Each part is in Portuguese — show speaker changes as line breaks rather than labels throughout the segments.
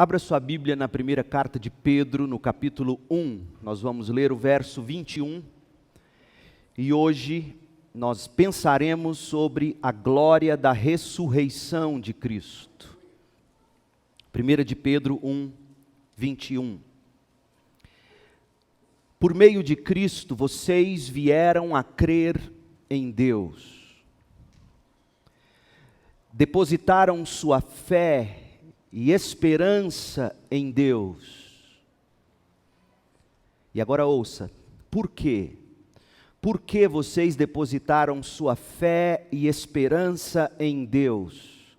Abra sua Bíblia na primeira carta de Pedro, no capítulo 1. Nós vamos ler o verso 21. E hoje nós pensaremos sobre a glória da ressurreição de Cristo. 1 de Pedro 1, 21. Por meio de Cristo, vocês vieram a crer em Deus. Depositaram sua fé e esperança em Deus. E agora ouça, por quê? Por que vocês depositaram sua fé e esperança em Deus?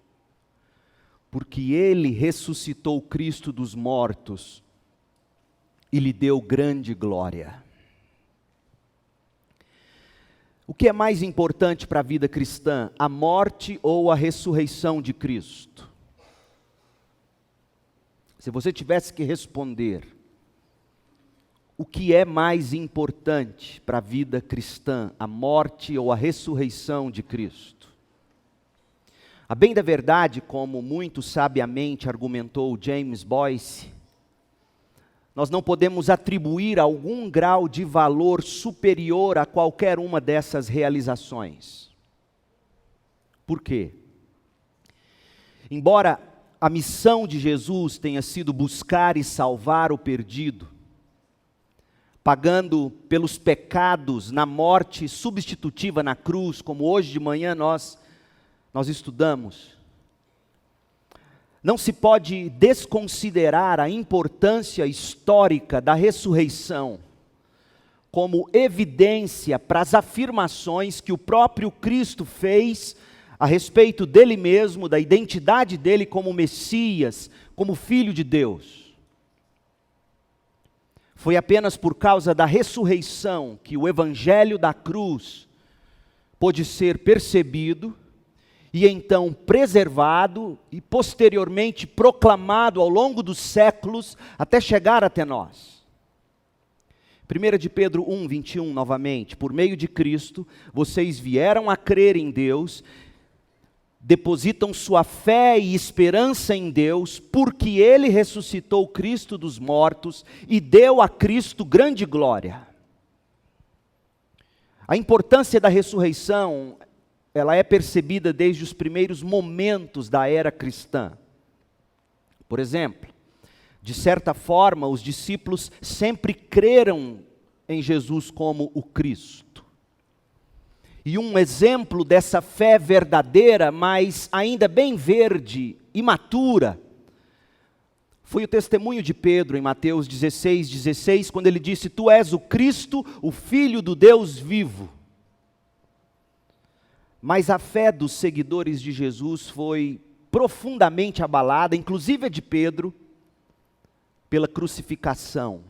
Porque Ele ressuscitou Cristo dos mortos e lhe deu grande glória. O que é mais importante para a vida cristã, a morte ou a ressurreição de Cristo? Se você tivesse que responder, o que é mais importante para a vida cristã, a morte ou a ressurreição de Cristo? A bem da verdade, como muito sabiamente argumentou James Boyce, nós não podemos atribuir algum grau de valor superior a qualquer uma dessas realizações. Por quê? Embora a missão de Jesus tenha sido buscar e salvar o perdido, pagando pelos pecados na morte substitutiva na cruz, como hoje de manhã nós estudamos, não se pode desconsiderar a importância histórica da ressurreição como evidência para as afirmações que o próprio Cristo fez a respeito dele mesmo, da identidade dele como Messias, como Filho de Deus. Foi apenas por causa da ressurreição que o evangelho da cruz pôde ser percebido e então preservado e posteriormente proclamado ao longo dos séculos até chegar até nós. 1 de Pedro 1, 21, novamente, por meio de Cristo, vocês vieram a crer em Deus, depositam sua fé e esperança em Deus, porque Ele ressuscitou Cristo dos mortos e deu a Cristo grande glória. A importância da ressurreição, ela é percebida desde os primeiros momentos da era cristã. Por exemplo, de certa forma, os discípulos sempre creram em Jesus como o Cristo. E um exemplo dessa fé verdadeira, mas ainda bem verde, imatura, foi o testemunho de Pedro em Mateus 16, 16, quando ele disse: Tu és o Cristo, o Filho do Deus vivo. Mas a fé dos seguidores de Jesus foi profundamente abalada, inclusive a de Pedro, pela crucificação.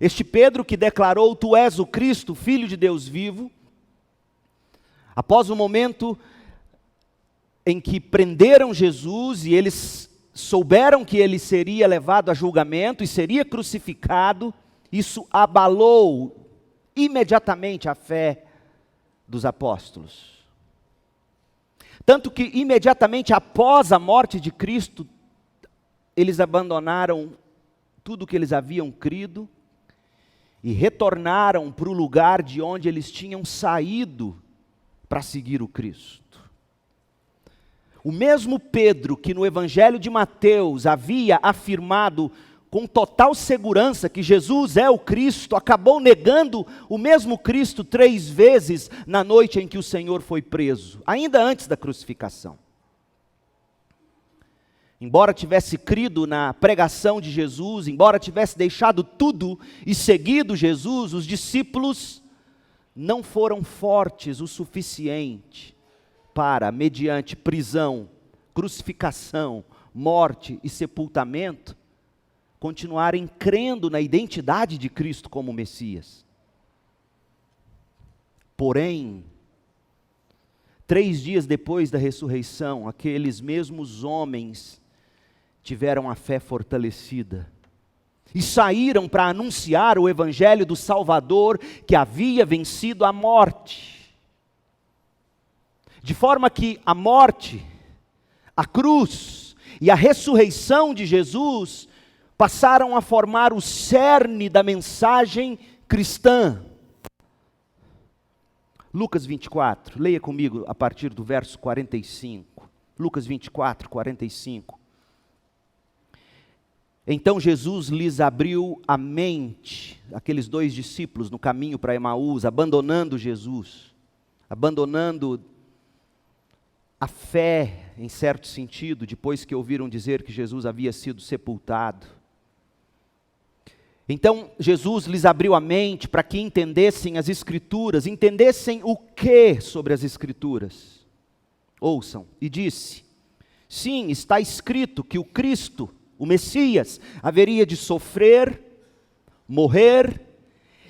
Este Pedro que declarou: Tu és o Cristo, Filho de Deus vivo, após o momento em que prenderam Jesus e eles souberam que ele seria levado a julgamento e seria crucificado, isso abalou imediatamente a fé dos apóstolos. Tanto que imediatamente após a morte de Cristo, eles abandonaram tudo que eles haviam crido e retornaram para o lugar de onde eles tinham saído para seguir o Cristo. O mesmo Pedro que no Evangelho de Mateus havia afirmado com total segurança que Jesus é o Cristo, acabou negando o mesmo Cristo 3 vezes na noite em que o Senhor foi preso, ainda antes da crucificação. Embora tivesse crido na pregação de Jesus, embora tivesse deixado tudo e seguido Jesus, os discípulos não foram fortes o suficiente para, mediante prisão, crucificação, morte e sepultamento, continuarem crendo na identidade de Cristo como Messias. Porém, 3 dias depois da ressurreição, aqueles mesmos homens tiveram a fé fortalecida e saíram para anunciar o evangelho do Salvador que havia vencido a morte. De forma que a morte, a cruz e a ressurreição de Jesus passaram a formar o cerne da mensagem cristã. Lucas 24, leia comigo a partir do verso 45. Lucas 24, 45. Então Jesus lhes abriu a mente, aqueles dois discípulos no caminho para Emaús, abandonando Jesus, abandonando a fé, em certo sentido, depois que ouviram dizer que Jesus havia sido sepultado. Então Jesus lhes abriu a mente para que entendessem as Escrituras, entendessem o que sobre as Escrituras. Ouçam, e disse: sim, está escrito que o Cristo, o Messias, haveria de sofrer, morrer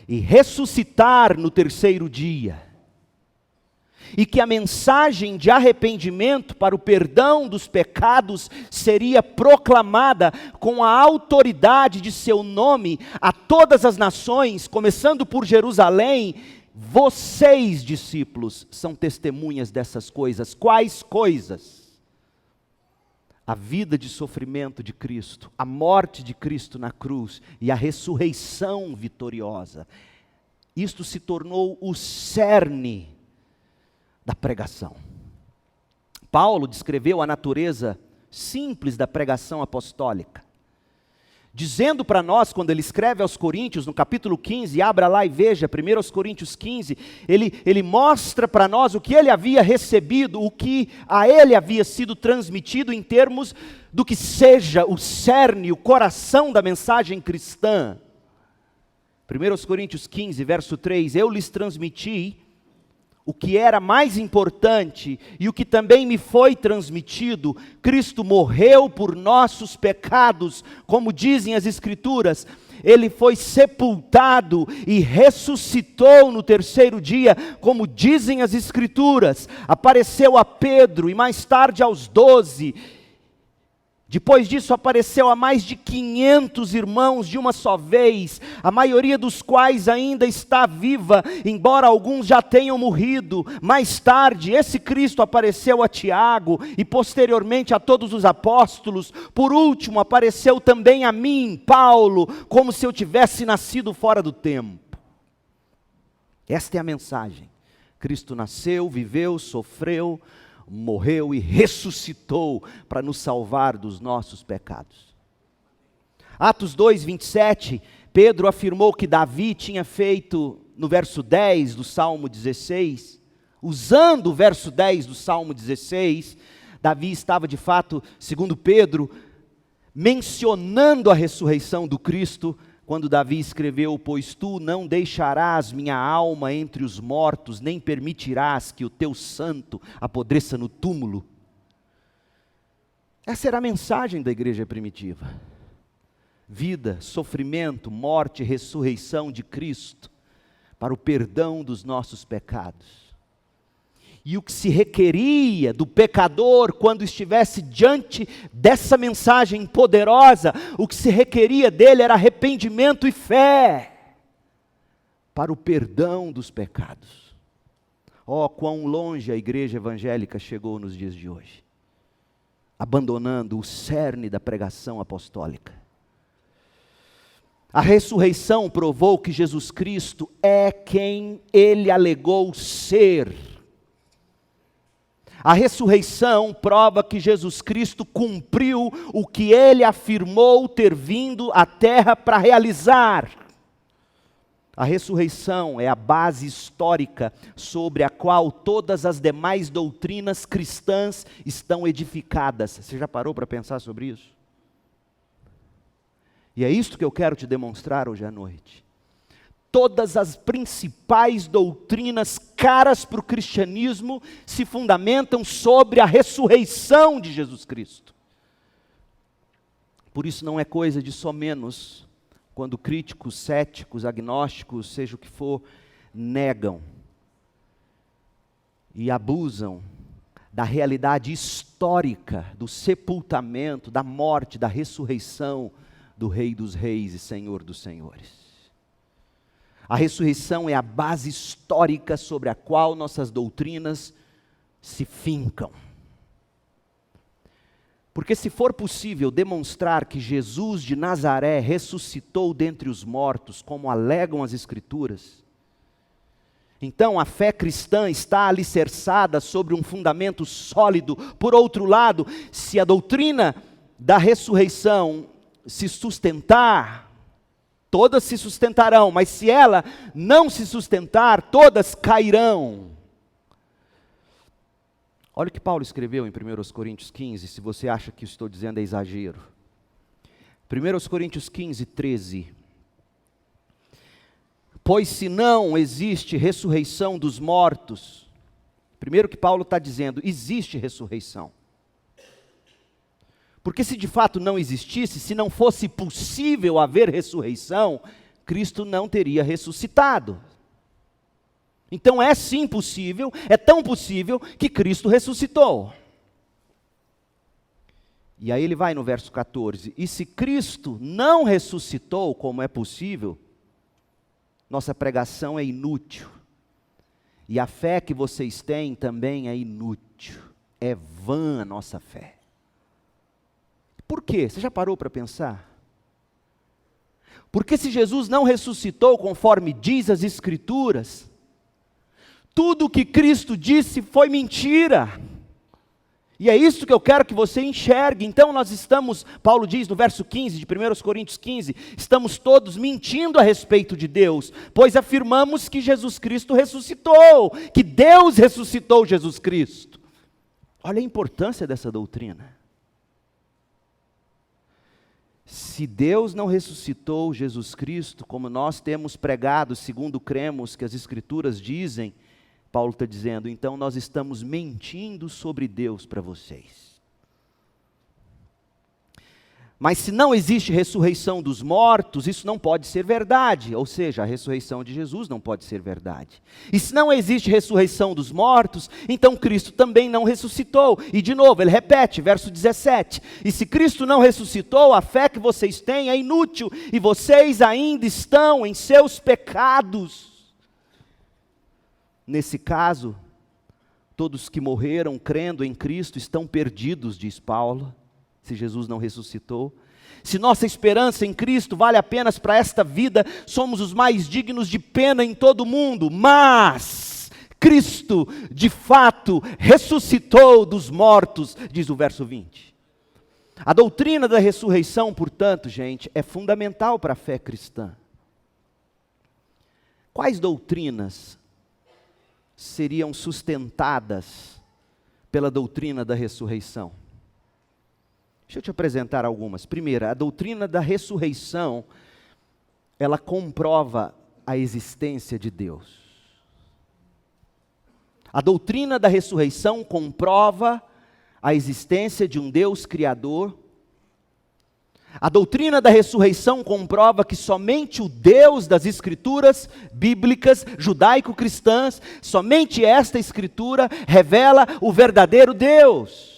e ressuscitar no terceiro dia. E que a mensagem de arrependimento para o perdão dos pecados seria proclamada com a autoridade de seu nome a todas as nações, começando por Jerusalém. Vocês, discípulos, são testemunhas dessas coisas. Quais coisas? A vida de sofrimento de Cristo, a morte de Cristo na cruz e a ressurreição vitoriosa. Isto se tornou o cerne da pregação. Paulo descreveu a natureza simples da pregação apostólica, dizendo para nós, quando ele escreve aos Coríntios, no capítulo 15, abra lá e veja, 1 Coríntios 15, ele mostra para nós o que ele havia recebido, o que a ele havia sido transmitido em termos do que seja o cerne, o coração da mensagem cristã. 1 Coríntios 15, verso 3, eu lhes transmiti o que era mais importante e o que também me foi transmitido: Cristo morreu por nossos pecados, como dizem as Escrituras, ele foi sepultado e ressuscitou no terceiro dia, como dizem as Escrituras, apareceu a Pedro e mais tarde aos 12, depois disso apareceu a mais de 500 irmãos de uma só vez, a maioria dos quais ainda está viva, embora alguns já tenham morrido. Mais tarde, esse Cristo apareceu a Tiago e posteriormente a todos os apóstolos. Por último, apareceu também a mim, Paulo, como se eu tivesse nascido fora do tempo. Esta é a mensagem. Cristo nasceu, viveu, sofreu, morreu e ressuscitou para nos salvar dos nossos pecados. Atos 2, 27, Pedro afirmou que Davi tinha feito, no verso 10 do Salmo 16, usando o verso 10 do Salmo 16, Davi estava de fato, segundo Pedro, mencionando a ressurreição do Cristo, quando Davi escreveu: pois tu não deixarás minha alma entre os mortos, nem permitirás que o teu santo apodreça no túmulo. Essa era a mensagem da igreja primitiva. Vida, sofrimento, morte e ressurreição de Cristo, para o perdão dos nossos pecados. E o que se requeria do pecador quando estivesse diante dessa mensagem poderosa, o que se requeria dele era arrependimento e fé para o perdão dos pecados. Oh, quão longe a igreja evangélica chegou nos dias de hoje, abandonando o cerne da pregação apostólica. A ressurreição provou que Jesus Cristo é quem ele alegou ser. A ressurreição prova que Jesus Cristo cumpriu o que ele afirmou ter vindo à terra para realizar. A ressurreição é a base histórica sobre a qual todas as demais doutrinas cristãs estão edificadas. Você já parou para pensar sobre isso? E é isto que eu quero te demonstrar hoje à noite. Todas as principais doutrinas caras para o cristianismo se fundamentam sobre a ressurreição de Jesus Cristo. Por isso não é coisa de somenos quando críticos, céticos, agnósticos, seja o que for, negam e abusam da realidade histórica do sepultamento, da morte, da ressurreição do Rei dos Reis e Senhor dos Senhores. A ressurreição é a base histórica sobre a qual nossas doutrinas se fincam. Porque se for possível demonstrar que Jesus de Nazaré ressuscitou dentre os mortos, como alegam as Escrituras, então a fé cristã está alicerçada sobre um fundamento sólido. Por outro lado, se a doutrina da ressurreição se sustentar, todas se sustentarão, mas se ela não se sustentar, todas cairão. Olha o que Paulo escreveu em 1 Coríntios 15, se você acha que estou dizendo é exagero. 1 Coríntios 15, 13. Pois se não existe ressurreição dos mortos, primeiro que Paulo está dizendo, existe ressurreição. Porque se de fato não existisse, se não fosse possível haver ressurreição, Cristo não teria ressuscitado. Então é sim possível, é tão possível que Cristo ressuscitou. E aí ele vai no verso 14, e se Cristo não ressuscitou, como é possível, nossa pregação é inútil. E a fé que vocês têm também é inútil. É vã a nossa fé. Por quê? Você já parou para pensar? Porque se Jesus não ressuscitou conforme diz as Escrituras, tudo o que Cristo disse foi mentira. E é isso que eu quero que você enxergue. Então nós estamos, Paulo diz no verso 15 de 1 Coríntios 15, estamos todos mentindo a respeito de Deus, pois afirmamos que Jesus Cristo ressuscitou, que Deus ressuscitou Jesus Cristo. Olha a importância dessa doutrina. Se Deus não ressuscitou Jesus Cristo, como nós temos pregado, segundo cremos que as Escrituras dizem, Paulo está dizendo, então nós estamos mentindo sobre Deus para vocês. Mas se não existe ressurreição dos mortos, isso não pode ser verdade, ou seja, a ressurreição de Jesus não pode ser verdade. E se não existe ressurreição dos mortos, então Cristo também não ressuscitou. E de novo, ele repete, verso 17, e se Cristo não ressuscitou, a fé que vocês têm é inútil, e vocês ainda estão em seus pecados. Nesse caso, todos que morreram crendo em Cristo estão perdidos, diz Paulo, se Jesus não ressuscitou. Se nossa esperança em Cristo vale apenas para esta vida, somos os mais dignos de pena em todo o mundo. Mas Cristo, de fato, ressuscitou dos mortos, diz o verso 20. A doutrina da ressurreição, portanto, gente, é fundamental para a fé cristã. Quais doutrinas seriam sustentadas pela doutrina da ressurreição? Deixa eu te apresentar algumas. Primeira, a doutrina da ressurreição, ela comprova a existência de Deus. A doutrina da ressurreição comprova a existência de um Deus criador. A doutrina da ressurreição comprova que somente o Deus das Escrituras bíblicas, judaico-cristãs, somente esta Escritura revela o verdadeiro Deus.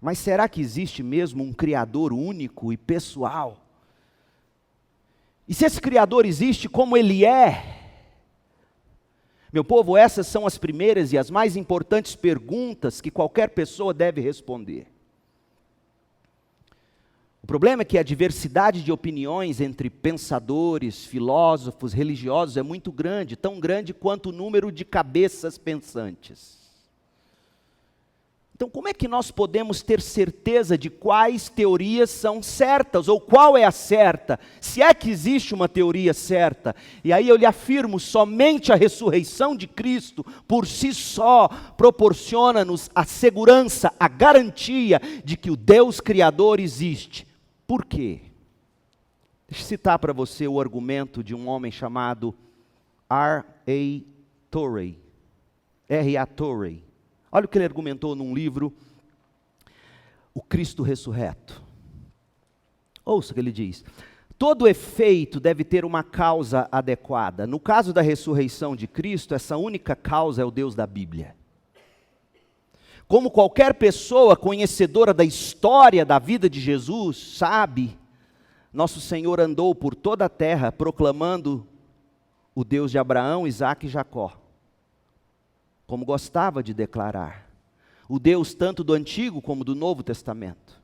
Mas será que existe mesmo um Criador único e pessoal? E se esse Criador existe, como Ele é? Meu povo, essas são as primeiras e as mais importantes perguntas que qualquer pessoa deve responder. O problema é que a diversidade de opiniões entre pensadores, filósofos, religiosos é muito grande, tão grande quanto o número de cabeças pensantes. Então, como é que nós podemos ter certeza de quais teorias são certas, ou qual é a certa, se é que existe uma teoria certa? E aí eu lhe afirmo, somente a ressurreição de Cristo, por si só, proporciona-nos a segurança, a garantia de que o Deus Criador existe. Por quê? Deixa eu citar para você o argumento de um homem chamado R.A. Torrey. R.A. Torrey. Olha o que ele argumentou num livro, O Cristo Ressurreto. Ouça o que ele diz. Todo efeito deve ter uma causa adequada. No caso da ressurreição de Cristo, essa única causa é o Deus da Bíblia. Como qualquer pessoa conhecedora da história da vida de Jesus sabe, nosso Senhor andou por toda a terra proclamando o Deus de Abraão, Isaque e Jacó, como gostava de declarar. o Deus tanto do Antigo como do Novo Testamento.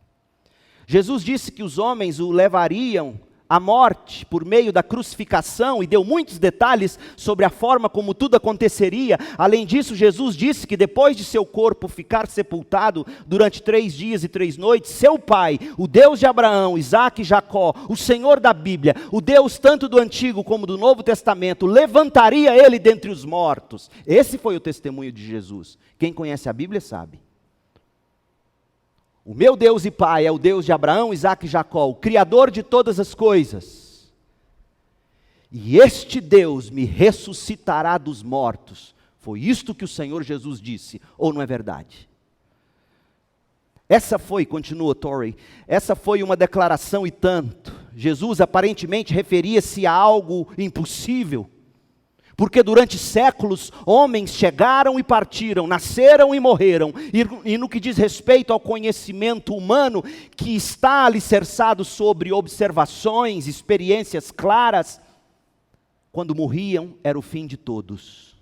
Jesus disse que os homens o levariam à morte por meio da crucificação e deu muitos detalhes sobre a forma como tudo aconteceria. Além disso, Jesus disse que depois de seu corpo ficar sepultado durante 3 dias e 3 noites, seu pai, o Deus de Abraão, Isaque e Jacó, o Senhor da Bíblia, o Deus tanto do Antigo como do Novo Testamento, levantaria ele dentre os mortos. Esse foi o testemunho de Jesus. Quem conhece a Bíblia sabe. O meu Deus e Pai é o Deus de Abraão, Isaque e Jacó, o Criador de todas as coisas. E este Deus me ressuscitará dos mortos. Foi isto que o Senhor Jesus disse, ou não é verdade? Essa foi, continua Torrey, essa foi uma declaração e tanto. Jesus aparentemente referia-se a algo impossível. Porque durante séculos, homens chegaram e partiram, nasceram e morreram. E no que diz respeito ao conhecimento humano, que está alicerçado sobre observações, experiências claras, quando morriam, era o fim de todos.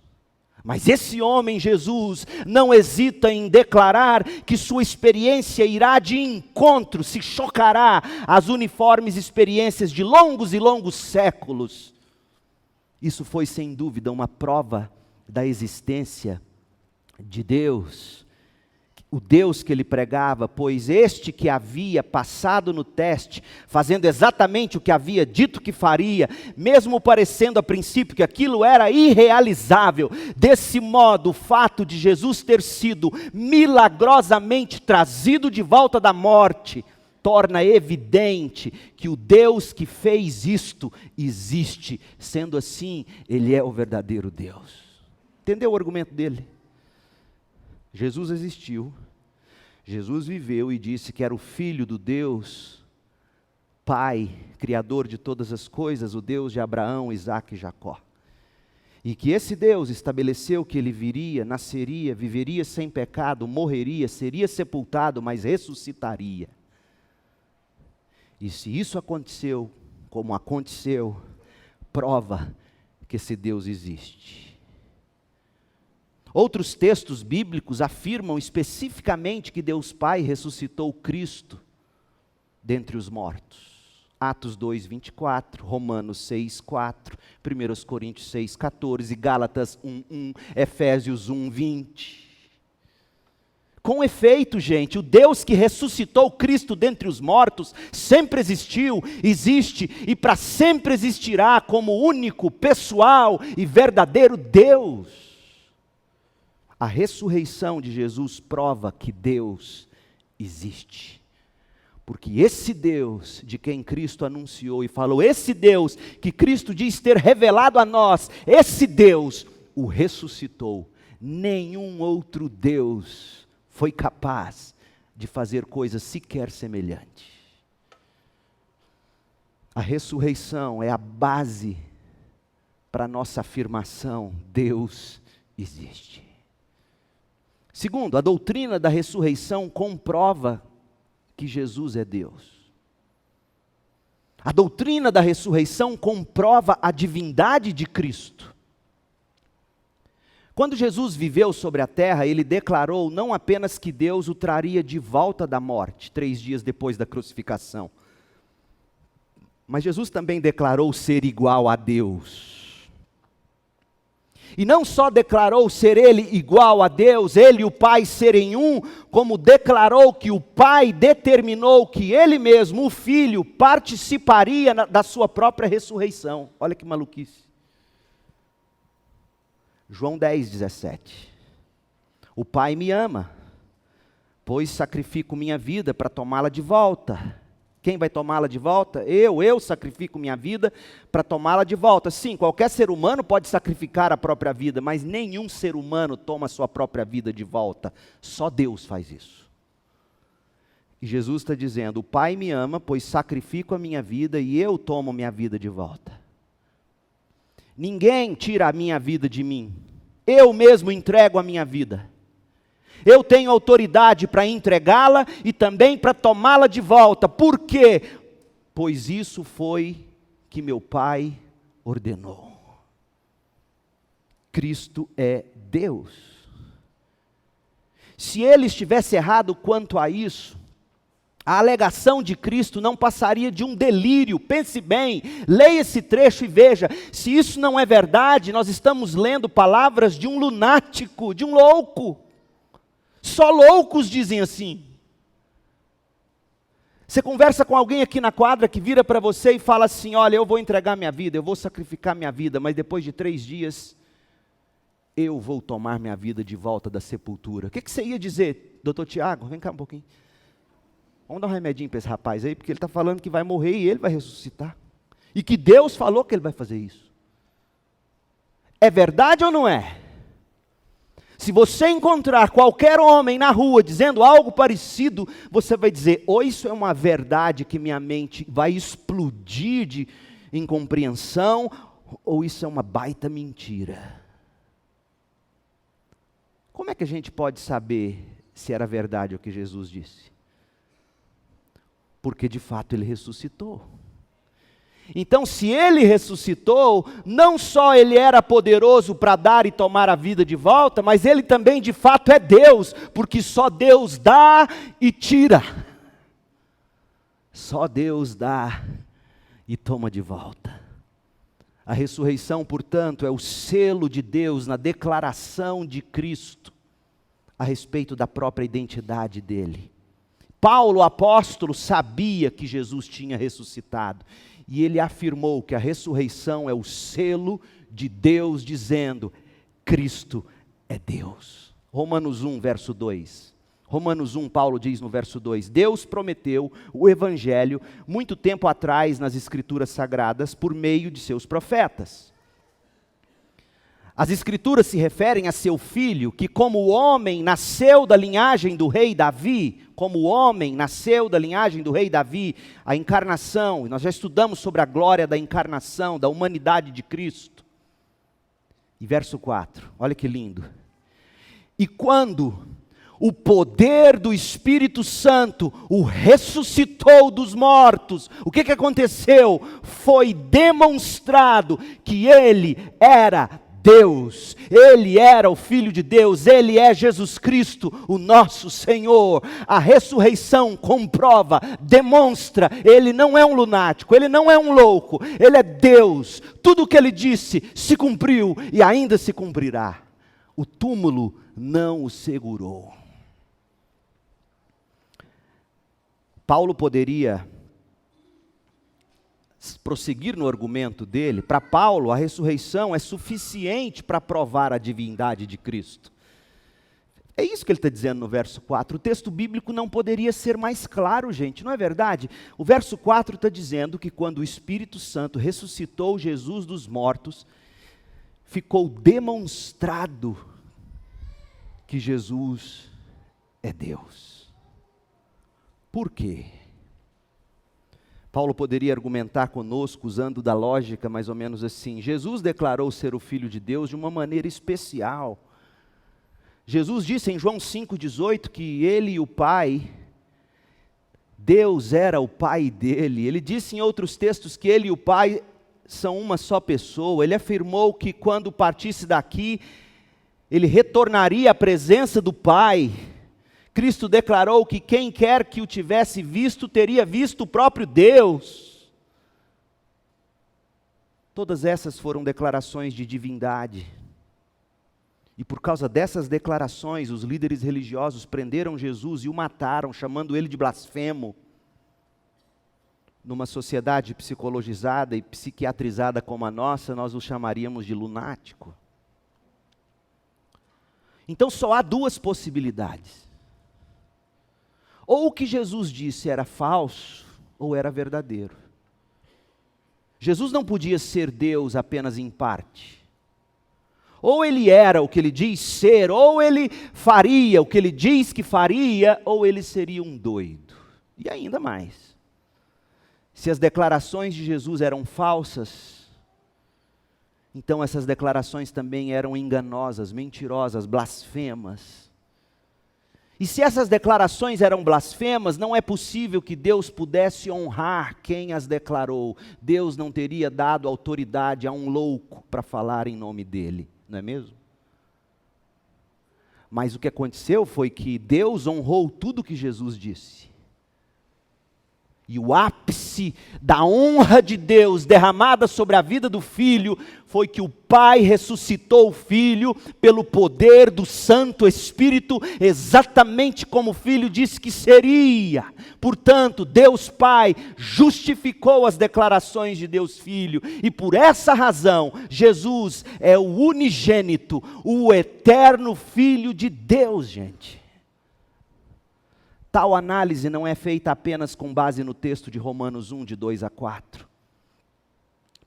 Mas esse homem, Jesus, não hesita em declarar que sua experiência irá de encontro, se chocará às uniformes experiências de longos e longos séculos. Isso foi sem dúvida uma prova da existência de Deus, o Deus que ele pregava, pois este que havia passado no teste, fazendo exatamente o que havia dito que faria, mesmo parecendo a princípio que aquilo era irrealizável, desse modo o fato de Jesus ter sido milagrosamente trazido de volta da morte, torna evidente que o Deus que fez isto existe. Sendo assim, Ele é o verdadeiro Deus. Entendeu o argumento dele? Jesus existiu, Jesus viveu e disse que era o Filho do Deus, Pai, Criador de todas as coisas, o Deus de Abraão, Isaque e Jacó. E que esse Deus estabeleceu que Ele viria, nasceria, viveria sem pecado, morreria, seria sepultado, mas ressuscitaria. E se isso aconteceu, como aconteceu, prova que esse Deus existe. Outros textos bíblicos afirmam especificamente que Deus Pai ressuscitou Cristo dentre os mortos. Atos 2, 24, Romanos 6, 4, 1 Coríntios 6, 14, Gálatas 1, 1, Efésios 1, 20. Com efeito, gente, o Deus que ressuscitou Cristo dentre os mortos sempre existiu, existe e para sempre existirá como único, pessoal e verdadeiro Deus. A ressurreição de Jesus prova que Deus existe. Porque esse Deus de quem Cristo anunciou e falou, esse Deus que Cristo diz ter revelado a nós, esse Deus o ressuscitou. Nenhum outro Deus foi capaz de fazer coisa sequer semelhante. A ressurreição é a base para a nossa afirmação: Deus existe. Segundo, a doutrina da ressurreição comprova que Jesus é Deus. A doutrina da ressurreição comprova a divindade de Cristo. Quando Jesus viveu sobre a terra, ele declarou não apenas que Deus o traria de volta da morte, 3 dias depois da crucificação, mas Jesus também declarou ser igual a Deus. E não só declarou ser ele igual a Deus, ele e o Pai serem um, como declarou que o Pai determinou que ele mesmo, o Filho, participaria da sua própria ressurreição. Olha que maluquice. João 10, 17. O Pai me ama, pois sacrifico minha vida para tomá-la de volta. Quem vai tomá-la de volta? Eu sacrifico minha vida para tomá-la de volta. Sim, qualquer ser humano pode sacrificar a própria vida, mas nenhum ser humano toma a sua própria vida de volta. Só Deus faz isso. E Jesus está dizendo: o Pai me ama, pois sacrifico a minha vida e eu tomo minha vida de volta. Ninguém tira a minha vida de mim. Eu mesmo entrego a minha vida. Eu tenho autoridade para entregá-la e também para tomá-la de volta. Por quê? Pois isso foi que meu Pai ordenou. Cristo é Deus. Se ele estivesse errado quanto a isso, a alegação de Cristo não passaria de um delírio. Pense bem, leia esse trecho e veja, se isso não é verdade, nós estamos lendo palavras de um lunático, de um louco. Só loucos dizem assim. Você conversa com alguém aqui na quadra que vira para você e fala assim, olha, eu vou entregar minha vida, eu vou sacrificar minha vida, mas depois de 3 dias, eu vou tomar minha vida de volta da sepultura. O que você ia dizer, doutor Tiago? Vem cá um pouquinho. Vamos dar um remedinho para esse rapaz aí, porque ele está falando que vai morrer e ele vai ressuscitar. E que Deus falou que ele vai fazer isso. É verdade ou não é? Se você encontrar qualquer homem na rua dizendo algo parecido, você vai dizer, ou isso é uma verdade que minha mente vai explodir de incompreensão, ou isso é uma baita mentira. Como é que a gente pode saber se era verdade o que Jesus disse? Porque de fato ele ressuscitou. Então, se ele ressuscitou, não só ele era poderoso para dar e tomar a vida de volta, mas ele também de fato é Deus, porque só Deus dá e tira. Só Deus dá e toma de volta. A ressurreição, portanto, é o selo de Deus na declaração de Cristo a respeito da própria identidade dele. Paulo, o apóstolo, sabia que Jesus tinha ressuscitado. E ele afirmou que a ressurreição é o selo de Deus dizendo, Cristo é Deus. Romanos 1, verso 2. Romanos 1, Paulo diz no verso 2, Deus prometeu o evangelho muito tempo atrás nas escrituras sagradas por meio de seus profetas. As escrituras se referem a seu filho, que como homem nasceu da linhagem do rei Davi, como homem nasceu da linhagem do rei Davi, a encarnação, e nós já estudamos sobre a glória da encarnação, da humanidade de Cristo. E verso 4, olha que lindo. E quando o poder do Espírito Santo o ressuscitou dos mortos, o que aconteceu? Foi demonstrado que ele era Deus, ele era o Filho de Deus, ele é Jesus Cristo, o nosso Senhor. A ressurreição comprova, demonstra, ele não é um lunático, ele não é um louco, ele é Deus. Tudo o que ele disse se cumpriu e ainda se cumprirá. O túmulo não o segurou. Paulo poderia prosseguir no argumento dele. Para Paulo, a ressurreição é suficiente para provar a divindade de Cristo. É isso que ele está dizendo no verso 4. O texto bíblico não poderia ser mais claro, gente, não é verdade? O verso 4 está dizendo que quando o Espírito Santo ressuscitou Jesus dos mortos, ficou demonstrado que Jesus é Deus. Por quê? Paulo poderia argumentar conosco usando da lógica mais ou menos assim. Jesus declarou ser o Filho de Deus de uma maneira especial. Jesus disse em João 5,18 que ele e o Pai, Deus era o Pai dele. Ele disse em outros textos que ele e o Pai são uma só pessoa. Ele afirmou que quando partisse daqui, ele retornaria à presença do Pai. Cristo declarou que quem quer que o tivesse visto, teria visto o próprio Deus. Todas essas foram declarações de divindade. E por causa dessas declarações, os líderes religiosos prenderam Jesus e o mataram, chamando ele de blasfemo. Numa sociedade psicologizada e psiquiatrizada como a nossa, nós o chamaríamos de lunático. Então só há 2 possibilidades. Ou o que Jesus disse era falso, ou era verdadeiro. Jesus não podia ser Deus apenas em parte. Ou ele era o que ele diz ser, ou ele faria o que ele diz que faria, ou ele seria um doido. E ainda mais. Se as declarações de Jesus eram falsas, então essas declarações também eram enganosas, mentirosas, blasfemas. E se essas declarações eram blasfemas, não é possível que Deus pudesse honrar quem as declarou. Deus não teria dado autoridade a um louco para falar em nome dele, não é mesmo? Mas o que aconteceu foi que Deus honrou tudo que Jesus disse. E o ápice da honra de Deus derramada sobre a vida do Filho foi que o Pai ressuscitou o Filho pelo poder do Santo Espírito, exatamente como o Filho disse que seria. Portanto, Deus Pai justificou as declarações de Deus Filho, e por essa razão, Jesus é o unigênito, o eterno Filho de Deus, gente. Tal análise não é feita apenas com base no texto de Romanos 1, de 2 a 4.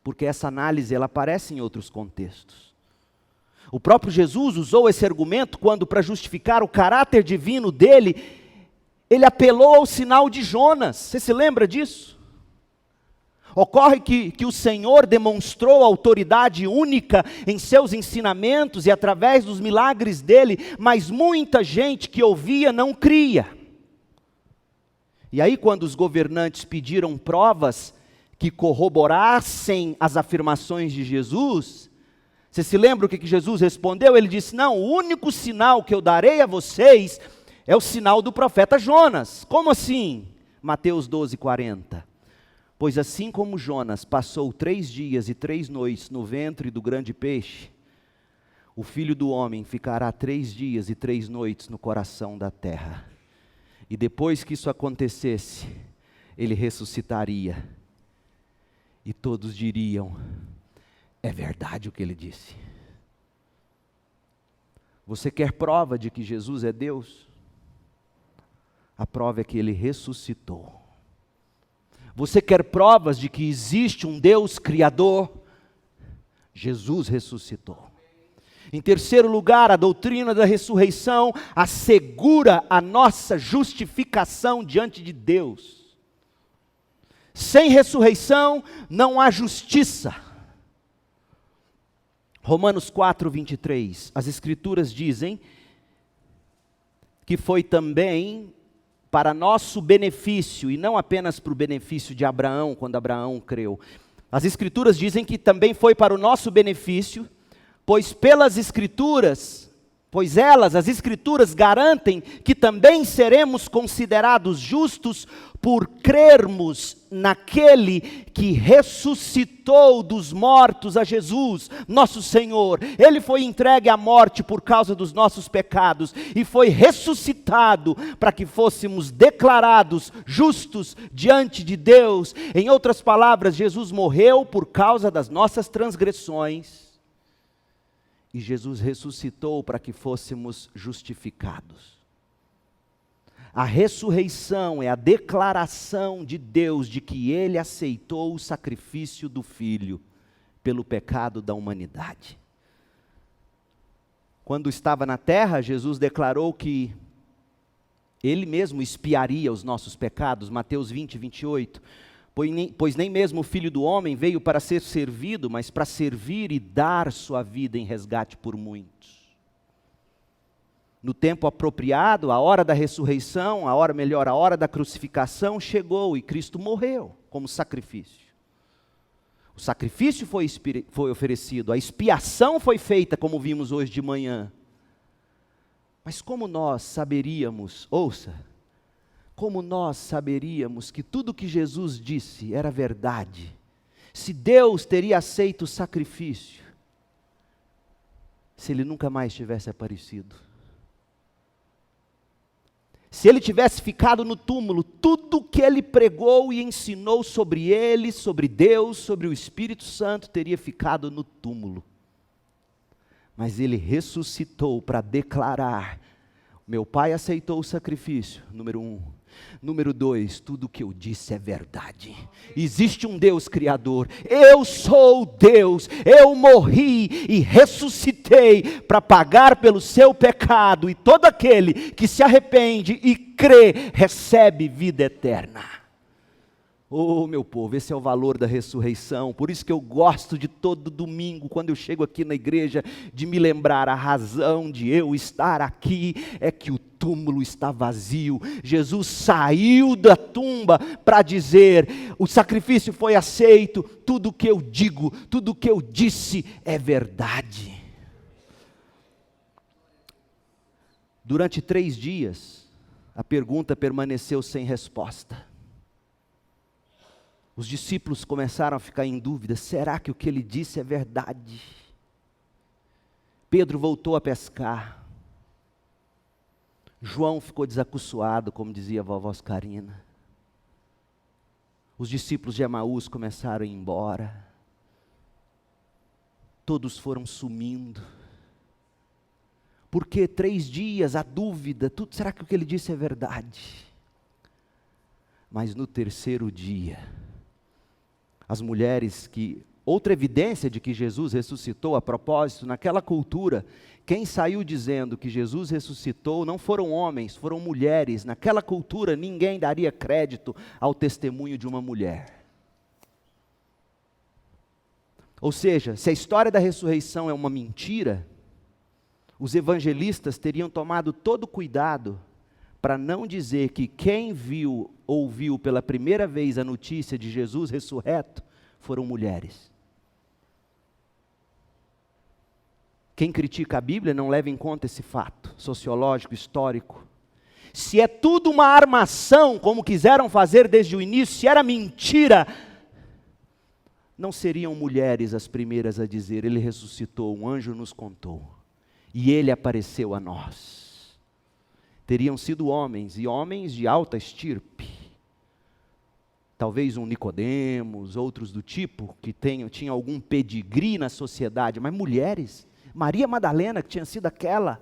Porque essa análise ela aparece em outros contextos. O próprio Jesus usou esse argumento quando, para justificar o caráter divino dele, ele apelou ao sinal de Jonas. Você se lembra disso? Ocorre que o Senhor demonstrou autoridade única em seus ensinamentos e através dos milagres dele, mas muita gente que ouvia não cria. E aí, quando os governantes pediram provas que corroborassem as afirmações de Jesus, você se lembra o que Jesus respondeu? Ele disse: não, o único sinal que eu darei a vocês é o sinal do profeta Jonas. Como assim? Mateus 12, 40. Pois assim como Jonas passou 3 dias e 3 noites no ventre do grande peixe, o Filho do Homem ficará 3 dias e 3 noites no coração da terra. E depois que isso acontecesse, ele ressuscitaria. E todos diriam: é verdade o que ele disse. Você quer prova de que Jesus é Deus? A prova é que ele ressuscitou. Você quer provas de que existe um Deus Criador? Jesus ressuscitou. Em terceiro lugar, a doutrina da ressurreição assegura a nossa justificação diante de Deus. Sem ressurreição não há justiça. Romanos 4, 23, as Escrituras dizem que foi também para nosso benefício, e não apenas para o benefício de Abraão, quando Abraão creu. As Escrituras dizem que também foi para o nosso benefício, pois as Escrituras garantem que também seremos considerados justos por crermos naquele que ressuscitou dos mortos a Jesus, nosso Senhor. Ele foi entregue à morte por causa dos nossos pecados e foi ressuscitado para que fôssemos declarados justos diante de Deus. Em outras palavras, Jesus morreu por causa das nossas transgressões. E Jesus ressuscitou para que fôssemos justificados. A ressurreição é a declaração de Deus de que Ele aceitou o sacrifício do Filho pelo pecado da humanidade. Quando estava na terra, Jesus declarou que Ele mesmo expiaria os nossos pecados, Mateus 20, 28. Pois nem mesmo o Filho do Homem veio para ser servido, mas para servir e dar sua vida em resgate por muitos. No tempo apropriado, a hora da ressurreição, a hora da crucificação chegou e Cristo morreu como sacrifício. O sacrifício foi oferecido, a expiação foi feita, como vimos hoje de manhã. Mas como nós saberíamos, como nós saberíamos que tudo que Jesus disse era verdade, se Deus teria aceito o sacrifício, se Ele nunca mais tivesse aparecido? Se Ele tivesse ficado no túmulo, tudo que Ele pregou e ensinou sobre Ele, sobre Deus, sobre o Espírito Santo, teria ficado no túmulo. Mas Ele ressuscitou para declarar: meu Pai aceitou o sacrifício, número 1. Número 2, tudo o que eu disse é verdade. Existe um Deus Criador. Eu sou Deus. Eu morri e ressuscitei para pagar pelo seu pecado. E todo aquele que se arrepende e crê, recebe vida eterna. Oh, meu povo, esse é o valor da ressurreição. Por isso que eu gosto de todo domingo, quando eu chego aqui na igreja, de me lembrar: a razão de eu estar aqui é que o túmulo está vazio. Jesus saiu da tumba para dizer: o sacrifício foi aceito, tudo o que eu digo, tudo o que eu disse é verdade. Durante 3 dias, a pergunta permaneceu sem resposta. Os discípulos começaram a ficar em dúvida: será que o que ele disse é verdade? Pedro voltou a pescar. João ficou desacuçoado, como dizia a vovó Oscarina. Os discípulos de Emaús começaram a ir embora. Todos foram sumindo. Porque 3 dias, a dúvida, será que o que ele disse é verdade? Mas no 3º dia, as mulheres outra evidência de que Jesus ressuscitou, a propósito, naquela cultura, quem saiu dizendo que Jesus ressuscitou não foram homens, foram mulheres. Naquela cultura, ninguém daria crédito ao testemunho de uma mulher. Ou seja, se a história da ressurreição é uma mentira, os evangelistas teriam tomado todo cuidado para não dizer que quem ouviu pela primeira vez a notícia de Jesus ressurreto foram mulheres. Quem critica a Bíblia não leva em conta esse fato sociológico, histórico. Se é tudo uma armação, como quiseram fazer desde o início, se era mentira, não seriam mulheres as primeiras a dizer: ele ressuscitou, um anjo nos contou, e ele apareceu a nós. Teriam sido homens, e homens de alta estirpe. Talvez um Nicodemos, outros do tipo, que tinham algum pedigree na sociedade, mas mulheres. Maria Madalena, que tinha sido aquela.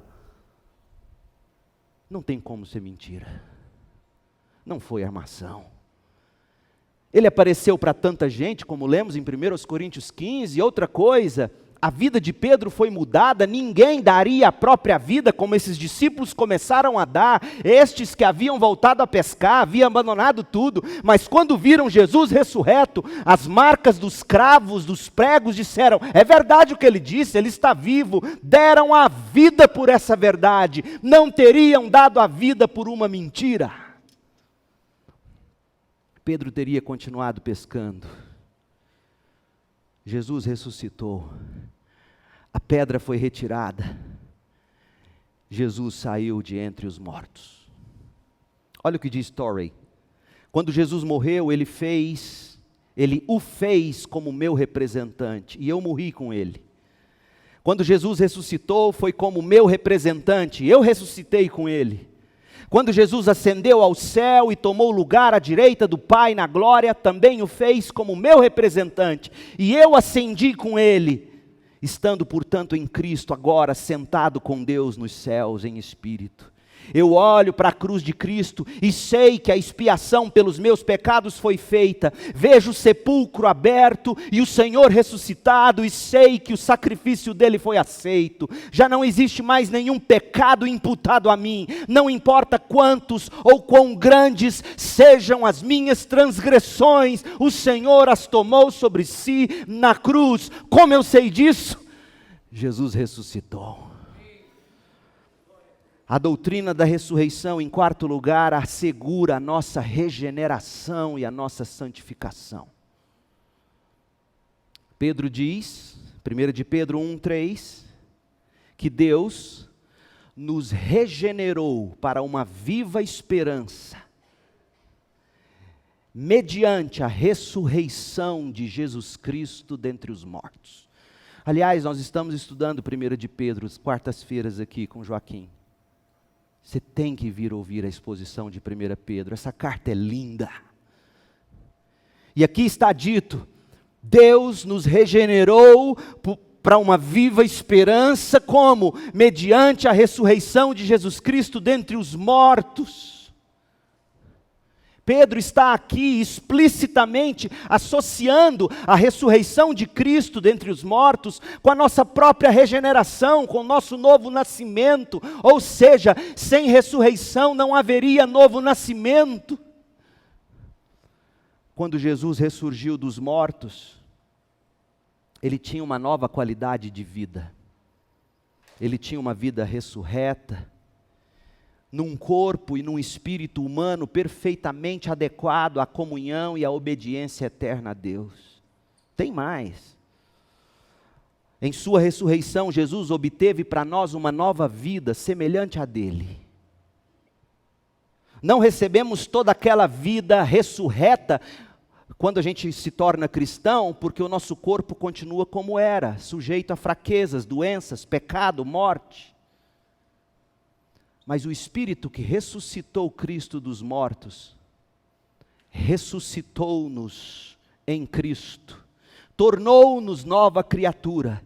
Não tem como ser mentira. Não foi armação. Ele apareceu para tanta gente, como lemos em 1 Coríntios 15, outra coisa, a vida de Pedro foi mudada, ninguém daria a própria vida como esses discípulos começaram a dar, estes que haviam voltado a pescar, haviam abandonado tudo, mas quando viram Jesus ressurreto, as marcas dos cravos, dos pregos disseram: é verdade o que ele disse, ele está vivo, deram a vida por essa verdade, não teriam dado a vida por uma mentira. Pedro teria continuado pescando. Jesus ressuscitou, a pedra foi retirada, Jesus saiu de entre os mortos. Olha o que diz Torrey: quando Jesus morreu, ele o fez como meu representante, e eu morri com ele. Quando Jesus ressuscitou, foi como meu representante, eu ressuscitei com ele. Quando Jesus ascendeu ao céu e tomou lugar à direita do Pai na glória, também o fez como meu representante, e eu ascendi com ele, estando, portanto, em Cristo, agora sentado com Deus nos céus em espírito. Eu olho para a cruz de Cristo e sei que a expiação pelos meus pecados foi feita. Vejo o sepulcro aberto e o Senhor ressuscitado e sei que o sacrifício dele foi aceito. Já não existe mais nenhum pecado imputado a mim. Não importa quantos ou quão grandes sejam as minhas transgressões, o Senhor as tomou sobre si na cruz. Como eu sei disso? Jesus ressuscitou. A doutrina da ressurreição, em quarto lugar, assegura a nossa regeneração e a nossa santificação. Pedro diz, 1 de Pedro 1:3, que Deus nos regenerou para uma viva esperança, mediante a ressurreição de Jesus Cristo dentre os mortos. Aliás, nós estamos estudando 1 de Pedro, as quartas-feiras aqui com Joaquim. Você tem que vir ouvir a exposição de 1 Pedro, essa carta é linda. E aqui está dito, Deus nos regenerou para uma viva esperança, como? Mediante a ressurreição de Jesus Cristo dentre os mortos. Pedro está aqui explicitamente associando a ressurreição de Cristo dentre os mortos com a nossa própria regeneração, com o nosso novo nascimento. Ou seja, sem ressurreição não haveria novo nascimento. Quando Jesus ressurgiu dos mortos, ele tinha uma nova qualidade de vida. Ele tinha uma vida ressurreta, num corpo e num espírito humano perfeitamente adequado à comunhão e à obediência eterna a Deus. Tem mais. Em sua ressurreição, Jesus obteve para nós uma nova vida semelhante à dele. Não recebemos toda aquela vida ressurreta quando a gente se torna cristão, porque o nosso corpo continua como era, sujeito a fraquezas, doenças, pecado, morte. Mas o Espírito que ressuscitou Cristo dos mortos, ressuscitou-nos em Cristo, tornou-nos nova criatura,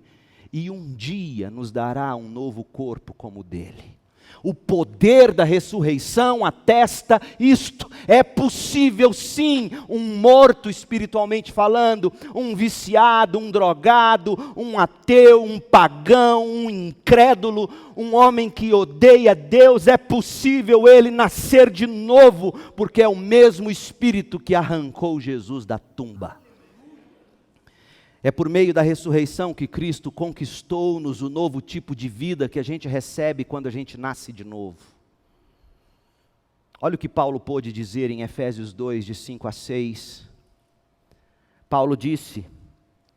e um dia nos dará um novo corpo como o dele. O poder da ressurreição atesta isto. É possível sim, um morto espiritualmente falando, um viciado, um drogado, um ateu, um pagão, um incrédulo, um homem que odeia Deus, é possível ele nascer de novo, porque é o mesmo Espírito que arrancou Jesus da tumba. É por meio da ressurreição que Cristo conquistou-nos o novo tipo de vida que a gente recebe quando a gente nasce de novo. Olha o que Paulo pôde dizer em Efésios 2, de 5 a 6. Paulo disse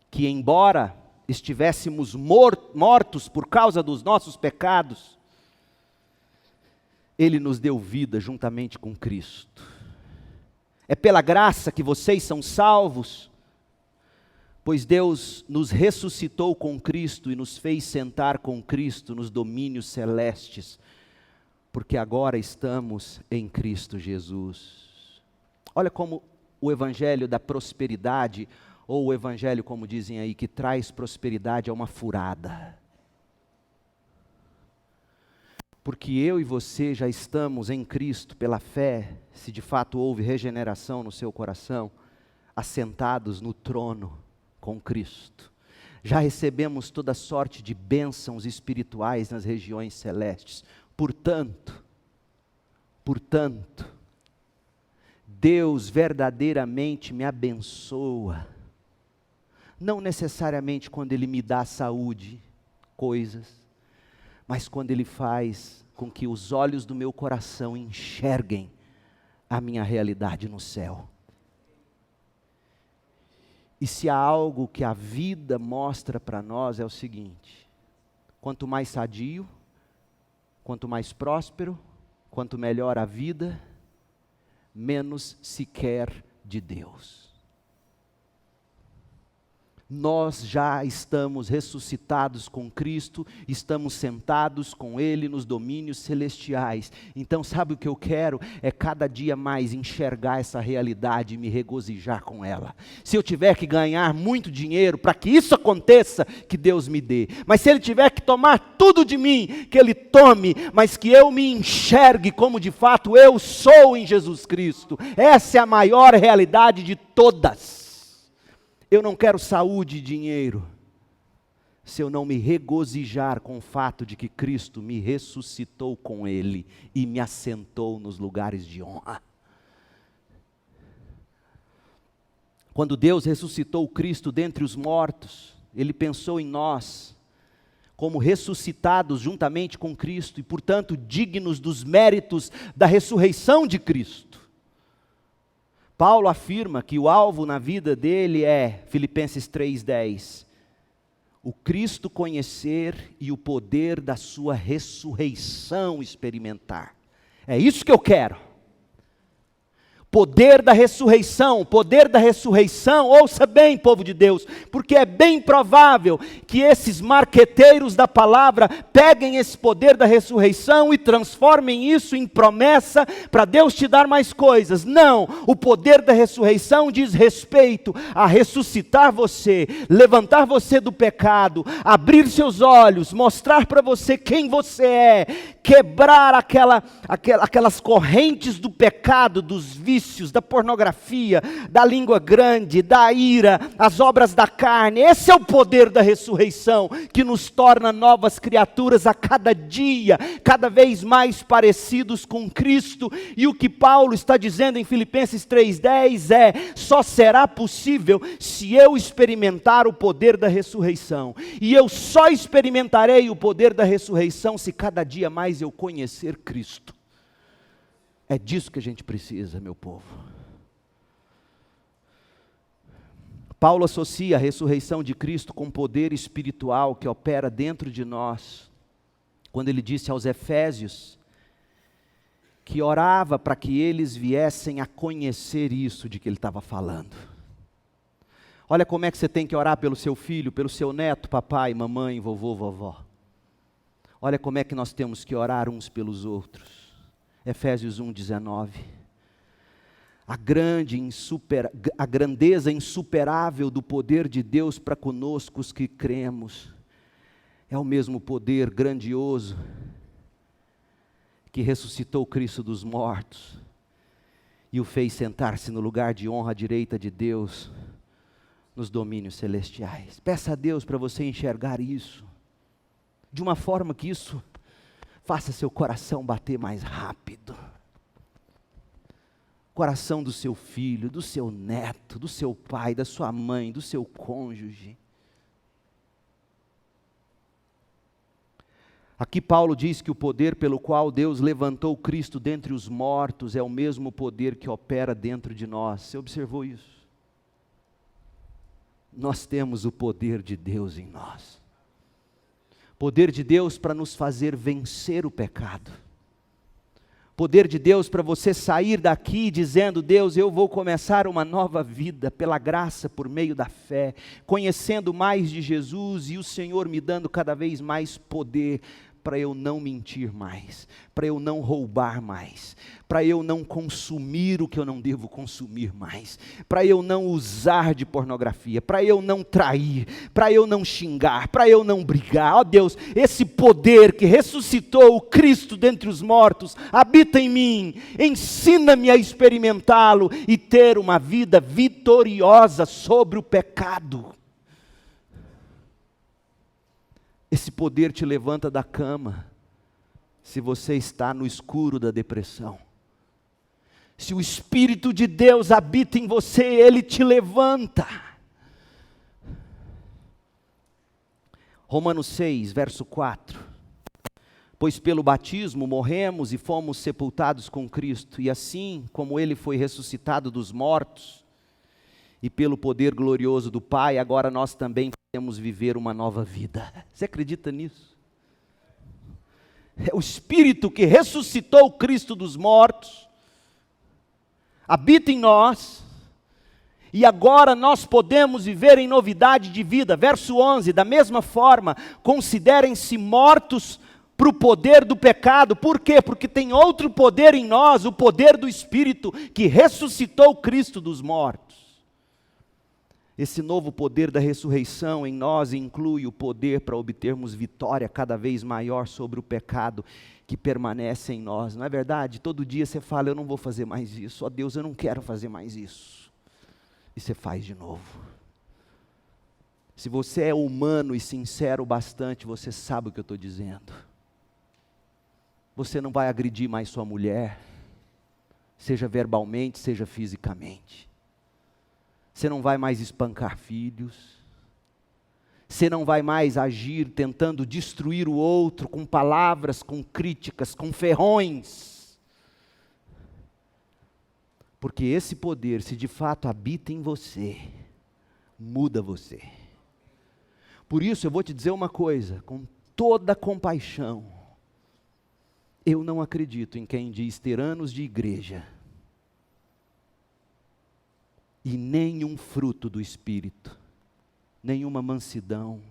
que embora estivéssemos mortos por causa dos nossos pecados, Ele nos deu vida juntamente com Cristo. É pela graça que vocês são salvos, pois Deus nos ressuscitou com Cristo e nos fez sentar com Cristo nos domínios celestes, porque agora estamos em Cristo Jesus. Olha como o evangelho da prosperidade, ou o evangelho, como dizem aí, que traz prosperidade, é uma furada. Porque eu e você já estamos em Cristo pela fé, se de fato houve regeneração no seu coração, assentados no trono com Cristo. Já recebemos toda sorte de bênçãos espirituais nas regiões celestes. Portanto, Deus verdadeiramente me abençoa, não necessariamente quando Ele me dá saúde, coisas, mas quando Ele faz com que os olhos do meu coração enxerguem a minha realidade no céu. E se há algo que a vida mostra para nós é o seguinte: quanto mais sadio, quanto mais próspero, quanto melhor a vida, menos se quer de Deus. Nós já estamos ressuscitados com Cristo, estamos sentados com Ele nos domínios celestiais. Então sabe o que eu quero? É cada dia mais enxergar essa realidade e me regozijar com ela. Se eu tiver que ganhar muito dinheiro para que isso aconteça, que Deus me dê. Mas se Ele tiver que tomar tudo de mim, que Ele tome, mas que eu me enxergue como de fato eu sou em Jesus Cristo. Essa é a maior realidade de todas. Eu não quero saúde e dinheiro, se eu não me regozijar com o fato de que Cristo me ressuscitou com Ele e me assentou nos lugares de honra. Quando Deus ressuscitou Cristo dentre os mortos, Ele pensou em nós, como ressuscitados juntamente com Cristo, e portanto dignos dos méritos da ressurreição de Cristo. Paulo afirma que o alvo na vida dele é, Filipenses 3,10, o Cristo conhecer e o poder da sua ressurreição experimentar. É isso que eu quero. Poder da ressurreição, ouça bem, povo de Deus, porque é bem provável que esses marqueteiros da palavra peguem esse poder da ressurreição e transformem isso em promessa para Deus te dar mais coisas. Não, o poder da ressurreição diz respeito a ressuscitar você, levantar você do pecado, abrir seus olhos, mostrar para você quem você é, quebrar aquelas correntes do pecado, dos vícios, da pornografia, da língua grande, da ira, as obras da carne. Esse é o poder da ressurreição, que nos torna novas criaturas a cada dia, cada vez mais parecidos com Cristo. E o que Paulo está dizendo em Filipenses 3,10 é: só será possível se eu experimentar o poder da ressurreição. E eu só experimentarei o poder da ressurreição se cada dia mais eu conhecer Cristo. É disso que a gente precisa, meu povo. Paulo associa a ressurreição de Cristo com poder espiritual que opera dentro de nós, quando ele disse aos Efésios que orava para que eles viessem a conhecer isso de que ele estava falando. Olha como é que você tem que orar pelo seu filho, pelo seu neto, papai, mamãe, vovô, vovó. Olha como é que nós temos que orar uns pelos outros. Efésios 1:19. A grandeza insuperável do poder de Deus para conosco os que cremos é o mesmo poder grandioso que ressuscitou Cristo dos mortos e o fez sentar-se no lugar de honra à direita de Deus nos domínios celestiais. Peça a Deus para você enxergar isso, de uma forma que isso faça seu coração bater mais rápido. Coração do seu filho, do seu neto, do seu pai, da sua mãe, do seu cônjuge. Aqui Paulo diz que o poder pelo qual Deus levantou Cristo dentre os mortos é o mesmo poder que opera dentro de nós. Você observou isso? Nós temos o poder de Deus em nós. Poder de Deus para nos fazer vencer o pecado. Poder de Deus para você sair daqui dizendo: Deus, eu vou começar uma nova vida pela graça, por meio da fé, conhecendo mais de Jesus e o Senhor me dando cada vez mais poder para eu não mentir mais, para eu não roubar mais, para eu não consumir o que eu não devo consumir mais, para eu não usar de pornografia, para eu não trair, para eu não xingar, para eu não brigar. Ó Deus, esse poder que ressuscitou o Cristo dentre os mortos habita em mim, ensina-me a experimentá-lo e ter uma vida vitoriosa sobre o pecado. Esse poder te levanta da cama, se você está no escuro da depressão. Se o Espírito de Deus habita em você, Ele te levanta. Romanos 6, verso 4. Pois pelo batismo morremos e fomos sepultados com Cristo, e assim como Ele foi ressuscitado dos mortos, e pelo poder glorioso do Pai, agora nós também podemos viver uma nova vida. Você acredita nisso? É o Espírito que ressuscitou o Cristo dos mortos, habita em nós, e agora nós podemos viver em novidade de vida. Verso 11, da mesma forma, considerem-se mortos para o poder do pecado. Por quê? Porque tem outro poder em nós, o poder do Espírito, que ressuscitou o Cristo dos mortos. Esse novo poder da ressurreição em nós inclui o poder para obtermos vitória cada vez maior sobre o pecado que permanece em nós. Não é verdade? Todo dia você fala: eu não vou fazer mais isso. Ó Deus, eu não quero fazer mais isso. E você faz de novo. Se você é humano e sincero o bastante, você sabe o que eu estou dizendo. Você não vai agredir mais sua mulher, seja verbalmente, seja fisicamente. Você não vai mais espancar filhos. Você não vai mais agir tentando destruir o outro com palavras, com críticas, com ferrões. Porque esse poder, se de fato habita em você, muda você. Por isso eu vou te dizer uma coisa, com toda compaixão. Eu não acredito em quem diz ter anos de igreja e nenhum fruto do Espírito, nenhuma mansidão,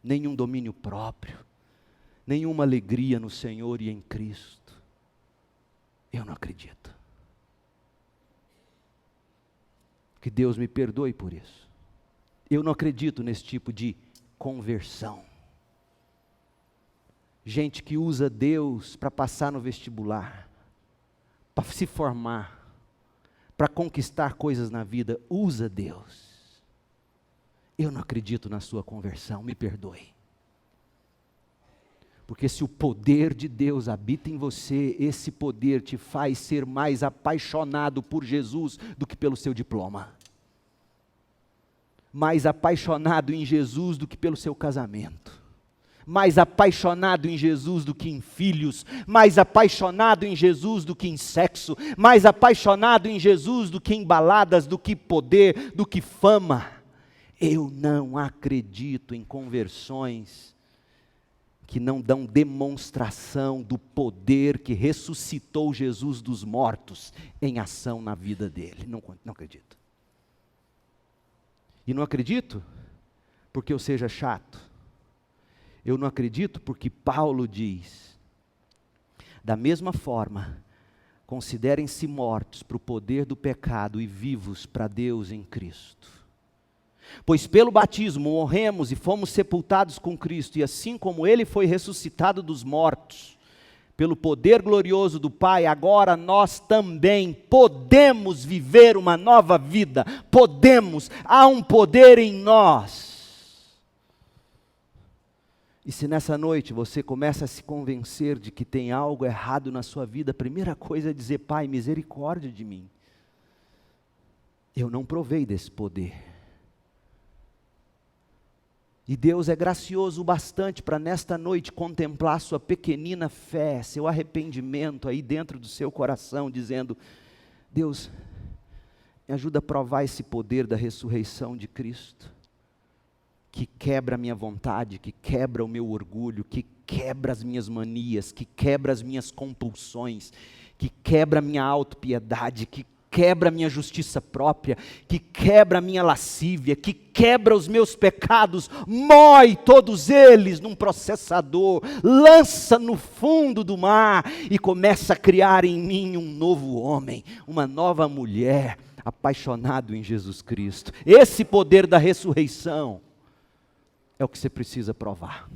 nenhum domínio próprio, nenhuma alegria no Senhor e em Cristo. Eu não acredito. Que Deus me perdoe por isso. Eu não acredito nesse tipo de conversão. Gente que usa Deus para passar no vestibular, para se formar, para conquistar coisas na vida, usa Deus. Eu não acredito na sua conversão, me perdoe. Porque se o poder de Deus habita em você, esse poder te faz ser mais apaixonado por Jesus do que pelo seu diploma. Mais apaixonado em Jesus do que pelo seu casamento. Mais apaixonado em Jesus do que em filhos, mais apaixonado em Jesus do que em sexo, mais apaixonado em Jesus do que em baladas, do que poder, do que fama. Eu não acredito em conversões que não dão demonstração do poder que ressuscitou Jesus dos mortos em ação na vida dele. Não acredito. E não acredito porque eu seja chato. Eu não acredito porque Paulo diz, da mesma forma, considerem-se mortos para o poder do pecado e vivos para Deus em Cristo. Pois pelo batismo morremos e fomos sepultados com Cristo, e assim como Ele foi ressuscitado dos mortos, pelo poder glorioso do Pai, agora nós também podemos viver uma nova vida. Podemos, há um poder em nós. E se nessa noite você começa a se convencer de que tem algo errado na sua vida, a primeira coisa é dizer: Pai, misericórdia de mim. Eu não provei desse poder. E Deus é gracioso o bastante para nesta noite contemplar sua pequenina fé, seu arrependimento aí dentro do seu coração, dizendo: Deus, me ajuda a provar esse poder da ressurreição de Cristo, que quebra a minha vontade, que quebra o meu orgulho, que quebra as minhas manias, que quebra as minhas compulsões, que quebra a minha autopiedade, que quebra a minha justiça própria, que quebra a minha lascívia, que quebra os meus pecados, mói todos eles num processador, lança no fundo do mar e começa a criar em mim um novo homem, uma nova mulher, apaixonado em Jesus Cristo. Esse poder da ressurreição é o que você precisa provar.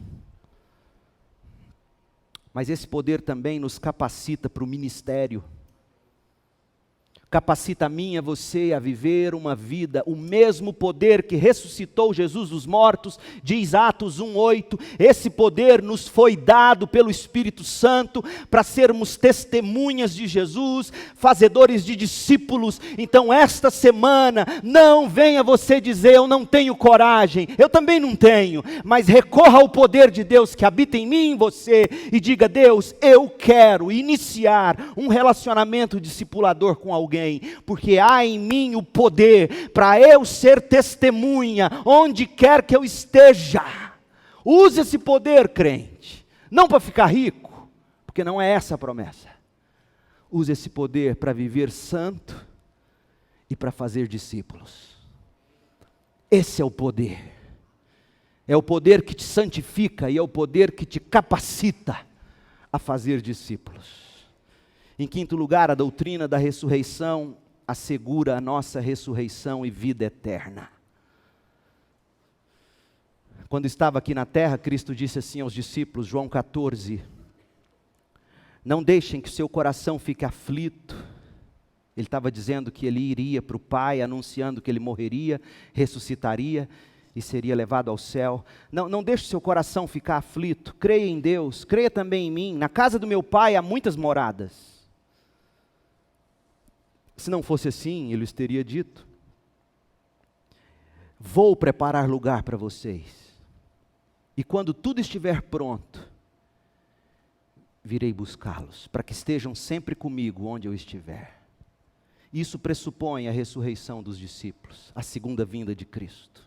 Mas esse poder também nos capacita para o ministério. Capacita a mim e a você a viver uma vida, o mesmo poder que ressuscitou Jesus dos mortos, diz Atos 1:8, esse poder nos foi dado pelo Espírito Santo para sermos testemunhas de Jesus, fazedores de discípulos. Então esta semana, não venha você dizer: eu não tenho coragem, eu também não tenho, mas recorra ao poder de Deus que habita em mim e em você, e diga: Deus, eu quero iniciar um relacionamento discipulador com alguém, porque há em mim o poder para eu ser testemunha onde quer que eu esteja. Use esse poder, crente, não para ficar rico, porque não é essa a promessa. Use esse poder para viver santo e para fazer discípulos. Esse é o poder. É o poder que te santifica e é o poder que te capacita a fazer discípulos. Em quinto lugar, a doutrina da ressurreição assegura a nossa ressurreição e vida eterna. Quando estava aqui na terra, Cristo disse assim aos discípulos, João 14, não deixem que o seu coração fique aflito. Ele estava dizendo que ele iria para o Pai, anunciando que ele morreria, ressuscitaria e seria levado ao céu. Não deixe o seu coração ficar aflito, creia em Deus, creia também em mim. Na casa do meu Pai há muitas moradas. Se não fosse assim, ele lhes teria dito: vou preparar lugar para vocês, e quando tudo estiver pronto, virei buscá-los, para que estejam sempre comigo onde eu estiver. Isso pressupõe a ressurreição dos discípulos, a segunda vinda de Cristo.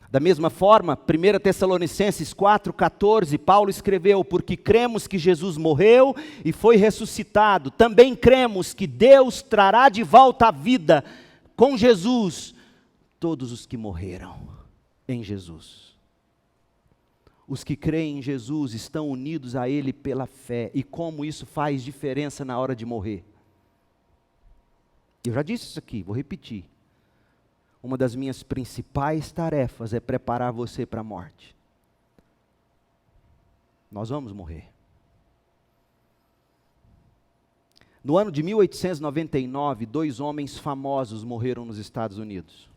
Da mesma forma, 1 Tessalonicenses 4,14, Paulo escreveu: porque cremos que Jesus morreu e foi ressuscitado, também cremos que Deus trará de volta à vida, com Jesus, todos os que morreram em Jesus. Os que creem em Jesus estão unidos a Ele pela fé, e como isso faz diferença na hora de morrer. Eu já disse isso aqui, vou repetir. Uma das minhas principais tarefas é preparar você para a morte. Nós vamos morrer. No ano de 1899, 2 homens famosos morreram nos Estados Unidos.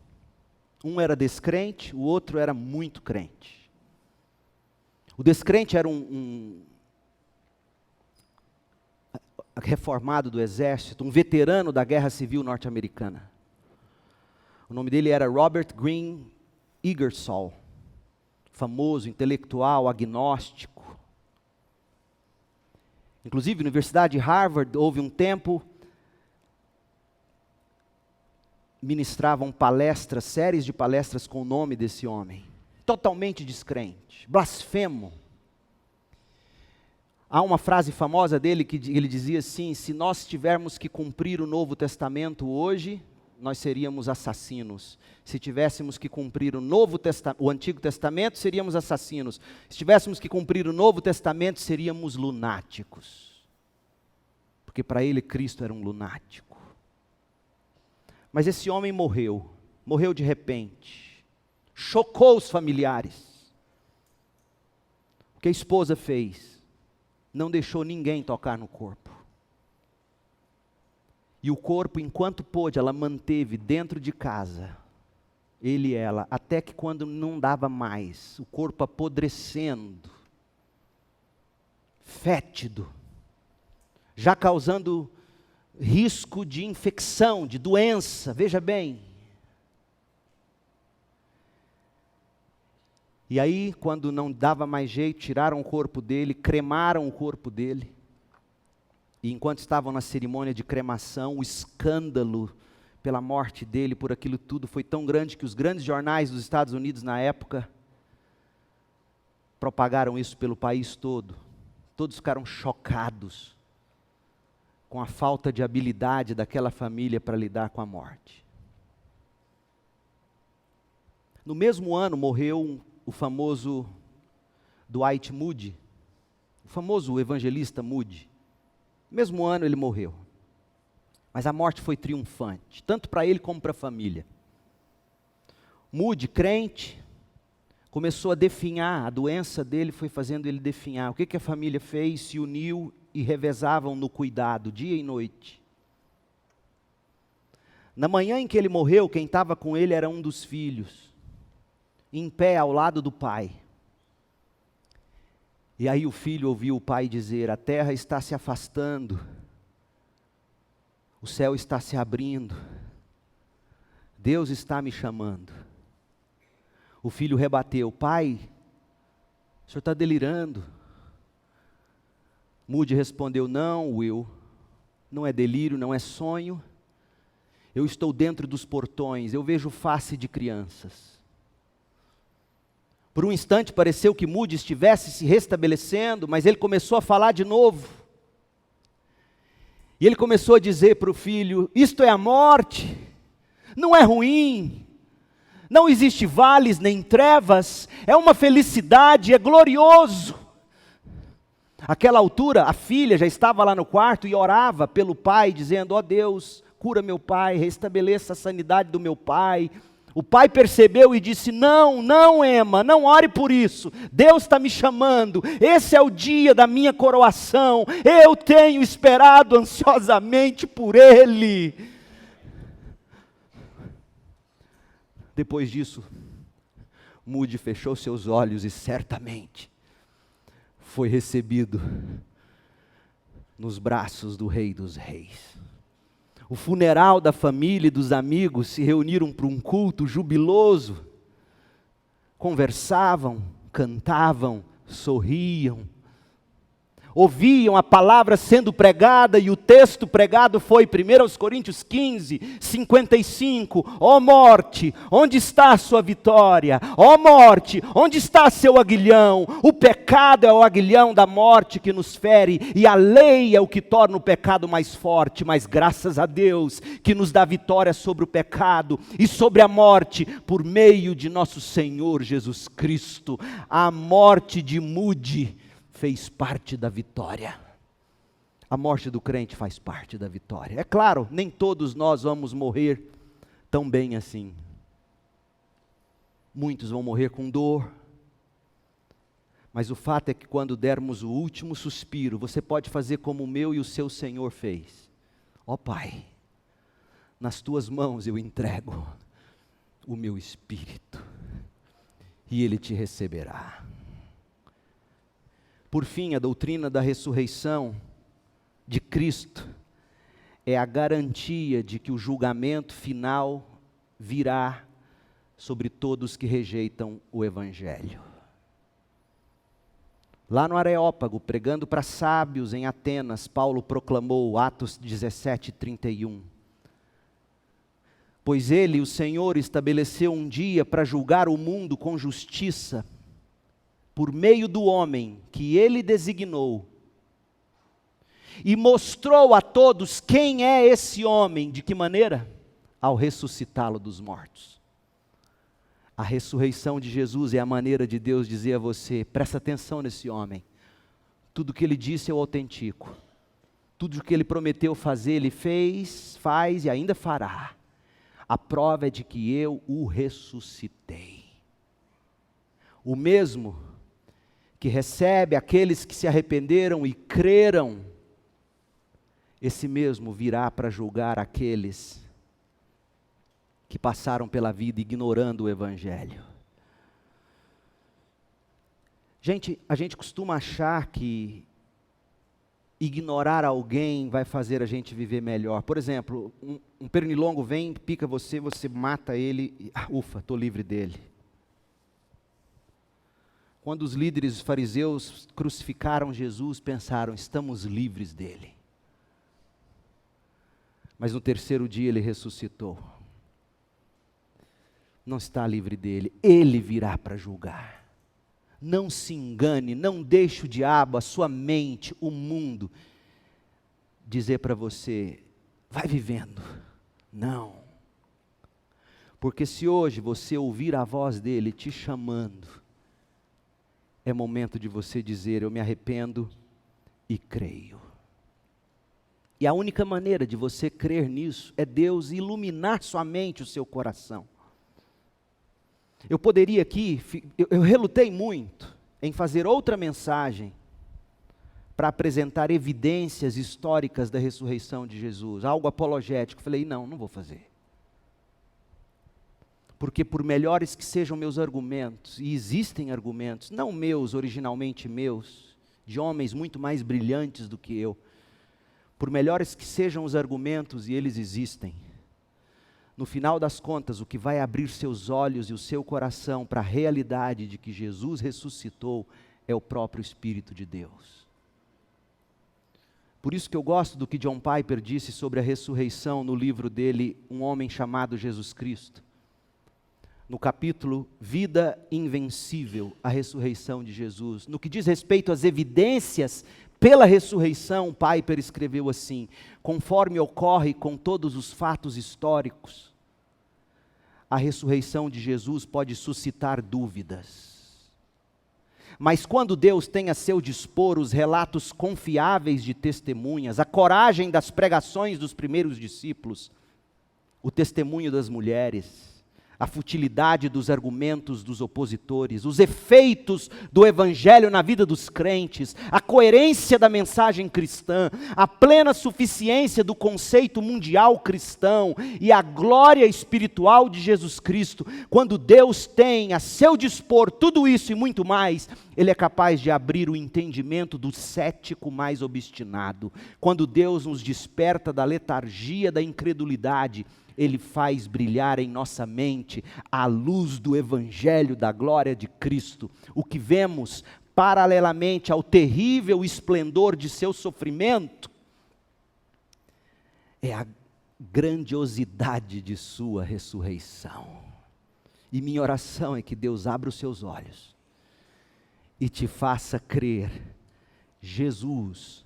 Um era descrente, o outro era muito crente. O descrente era um reformado do exército, um veterano da Guerra Civil norte-americana. O nome dele era Robert Greene Ingersoll, famoso intelectual, agnóstico. Inclusive, na Universidade de Harvard, houve um tempo ministravam palestras, séries de palestras com o nome desse homem. Totalmente descrente, blasfemo. Há uma frase famosa dele que ele dizia assim: se nós tivermos que cumprir o Novo Testamento hoje, nós seríamos assassinos. Se tivéssemos que cumprir o Antigo Testamento, seríamos assassinos. Se tivéssemos que cumprir o Novo Testamento, seríamos lunáticos. Porque para ele Cristo era um lunático. Mas esse homem morreu de repente, chocou os familiares. O que a esposa fez? Não deixou ninguém tocar no corpo. E o corpo, enquanto pôde, ela manteve dentro de casa, ele e ela, até que quando não dava mais, o corpo apodrecendo, fétido, já causando risco de infecção, de doença, veja bem. E aí, quando não dava mais jeito, tiraram o corpo dele, cremaram o corpo dele. E enquanto estavam na cerimônia de cremação, o escândalo pela morte dele, por aquilo tudo, foi tão grande que os grandes jornais dos Estados Unidos na época propagaram isso pelo país todo. Todos ficaram chocados com a falta de habilidade daquela família para lidar com a morte. No mesmo ano morreu o famoso Dwight Moody, o famoso evangelista Moody. No mesmo ano ele morreu. Mas a morte foi triunfante, tanto para ele como para a família. Moody, crente, começou a definhar, a doença dele foi fazendo ele definhar. O que a família fez? Se uniu e revezavam no cuidado, dia e noite. Na manhã em que ele morreu, quem estava com ele era um dos filhos, em pé ao lado do pai. E aí o filho ouviu o pai dizer: a terra está se afastando, o céu está se abrindo, Deus está me chamando. O filho rebateu: pai, o senhor está delirando. Moody respondeu: não, Will, não é delírio, não é sonho. Eu estou dentro dos portões, eu vejo face de crianças. Por um instante pareceu que Moody estivesse se restabelecendo, mas ele começou a falar de novo. E ele começou a dizer para o filho: isto é a morte, não é ruim, não existe vales nem trevas, é uma felicidade, é glorioso. Àquela altura, a filha já estava lá no quarto e orava pelo pai, dizendo: ó Deus, cura meu pai, restabeleça a sanidade do meu pai. O pai percebeu e disse: não, não, Emma, não ore por isso. Deus está me chamando. Esse é o dia da minha coroação. Eu tenho esperado ansiosamente por ele. Depois disso, Moody fechou seus olhos e certamente foi recebido nos braços do Rei dos Reis. O funeral da família e dos amigos se reuniram para um culto jubiloso, conversavam, cantavam, sorriam, ouviam a palavra sendo pregada, e o texto pregado foi 1 Coríntios 15, 55. Ó morte, onde está a sua vitória? Ó morte, onde está seu aguilhão? O pecado é o aguilhão da morte que nos fere, e a lei é o que torna o pecado mais forte, mas graças a Deus que nos dá vitória sobre o pecado e sobre a morte, por meio de nosso Senhor Jesus Cristo. A morte de Moody fez parte da vitória. A morte do crente faz parte da vitória. É claro, nem todos nós vamos morrer tão bem assim. Muitos vão morrer com dor. Mas o fato é que quando dermos o último suspiro, você pode fazer como o meu e o seu Senhor fez. Ó Pai, nas tuas mãos eu entrego o meu espírito, e Ele te receberá. Por fim, a doutrina da ressurreição de Cristo é a garantia de que o julgamento final virá sobre todos que rejeitam o Evangelho. Lá no Areópago, pregando para sábios em Atenas, Paulo proclamou, Atos 17:31. Pois ele, o Senhor, estabeleceu um dia para julgar o mundo com justiça, por meio do homem que ele designou, e mostrou a todos quem é esse homem. De que maneira? Ao ressuscitá-lo dos mortos. A ressurreição de Jesus é a maneira de Deus dizer a você: presta atenção nesse homem, tudo que ele disse eu autentico, tudo o que ele prometeu fazer, ele fez, faz e ainda fará. A prova é de que eu o ressuscitei. O mesmo que recebe aqueles que se arrependeram e creram, esse mesmo virá para julgar aqueles que passaram pela vida ignorando o Evangelho. Gente, a gente costuma achar que ignorar alguém vai fazer a gente viver melhor. Por exemplo, um pernilongo vem, pica você, você mata ele, e, ufa, estou livre dele. Quando os líderes fariseus crucificaram Jesus, pensaram: estamos livres dele. Mas no terceiro dia ele ressuscitou. Não está livre dele, ele virá para julgar. Não se engane, não deixe o diabo, a sua mente, o mundo, dizer para você: vai vivendo. Não. Porque se hoje você ouvir a voz dele te chamando, é momento de você dizer: eu me arrependo e creio. E a única maneira de você crer nisso é Deus iluminar sua mente, o seu coração. Eu poderia aqui, eu relutei muito em fazer outra mensagem para apresentar evidências históricas da ressurreição de Jesus, algo apologético. Falei: não vou fazer. Porque por melhores que sejam meus argumentos, e existem argumentos, não meus, originalmente meus, de homens muito mais brilhantes do que eu, por melhores que sejam os argumentos, e eles existem, no final das contas, o que vai abrir seus olhos e o seu coração para a realidade de que Jesus ressuscitou é o próprio Espírito de Deus. Por isso que eu gosto do que John Piper disse sobre a ressurreição no livro dele, Um Homem Chamado Jesus Cristo. No capítulo Vida Invencível, a ressurreição de Jesus. No que diz respeito às evidências pela ressurreição, Piper escreveu assim: conforme ocorre com todos os fatos históricos, a ressurreição de Jesus pode suscitar dúvidas. Mas quando Deus tem a seu dispor os relatos confiáveis de testemunhas, a coragem das pregações dos primeiros discípulos, o testemunho das mulheres, a futilidade dos argumentos dos opositores, os efeitos do Evangelho na vida dos crentes, a coerência da mensagem cristã, a plena suficiência do conceito mundial cristão e a glória espiritual de Jesus Cristo, quando Deus tem a seu dispor tudo isso e muito mais, Ele é capaz de abrir o entendimento do cético mais obstinado. Quando Deus nos desperta da letargia da incredulidade, Ele faz brilhar em nossa mente a luz do Evangelho da glória de Cristo. O que vemos paralelamente ao terrível esplendor de seu sofrimento é a grandiosidade de sua ressurreição. E minha oração é que Deus abra os seus olhos e te faça crer: Jesus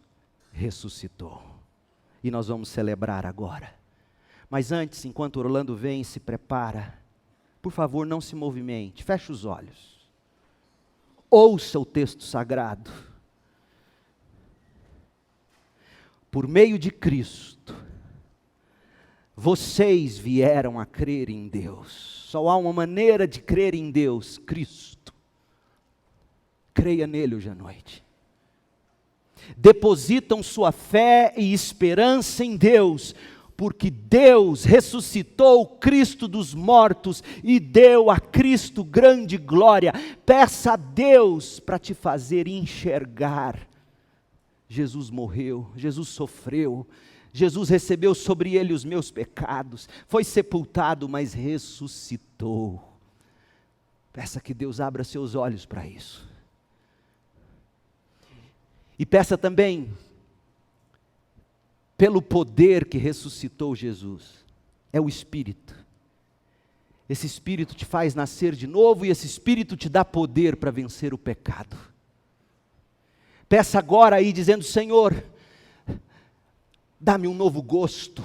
ressuscitou. E nós vamos celebrar agora. Mas antes, enquanto Orlando vem e se prepara, por favor, não se movimente, feche os olhos. Ouça o texto sagrado. Por meio de Cristo, vocês vieram a crer em Deus. Só há uma maneira de crer em Deus: Cristo. Creia nele hoje à noite. Depositam sua fé e esperança em Deus, porque Deus ressuscitou Cristo dos mortos e deu a Cristo grande glória. Peça a Deus para te fazer enxergar: Jesus morreu, Jesus sofreu, Jesus recebeu sobre ele os meus pecados, foi sepultado, mas ressuscitou. Peça que Deus abra seus olhos para isso. E peça também, pelo poder que ressuscitou Jesus, é o Espírito. Esse Espírito te faz nascer de novo e esse Espírito te dá poder para vencer o pecado. Peça agora aí dizendo: Senhor, dá-me um novo gosto,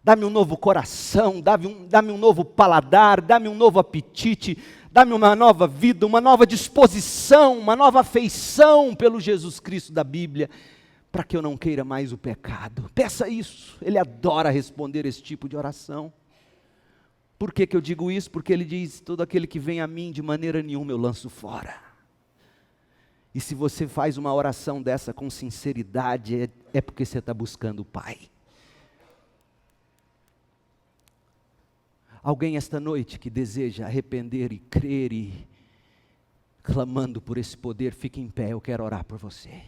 dá-me um novo coração, dá-me um novo paladar, dá-me um novo apetite, dá-me uma nova vida, uma nova disposição, uma nova afeição pelo Jesus Cristo da Bíblia, para que eu não queira mais o pecado. Peça isso, Ele adora responder esse tipo de oração. Por que eu digo isso? Porque Ele diz: todo aquele que vem a mim, de maneira nenhuma eu lanço fora. E se você faz uma oração dessa com sinceridade, é porque você está buscando o Pai. Alguém esta noite que deseja arrepender e crer e clamando por esse poder, fique em pé, eu quero orar por você.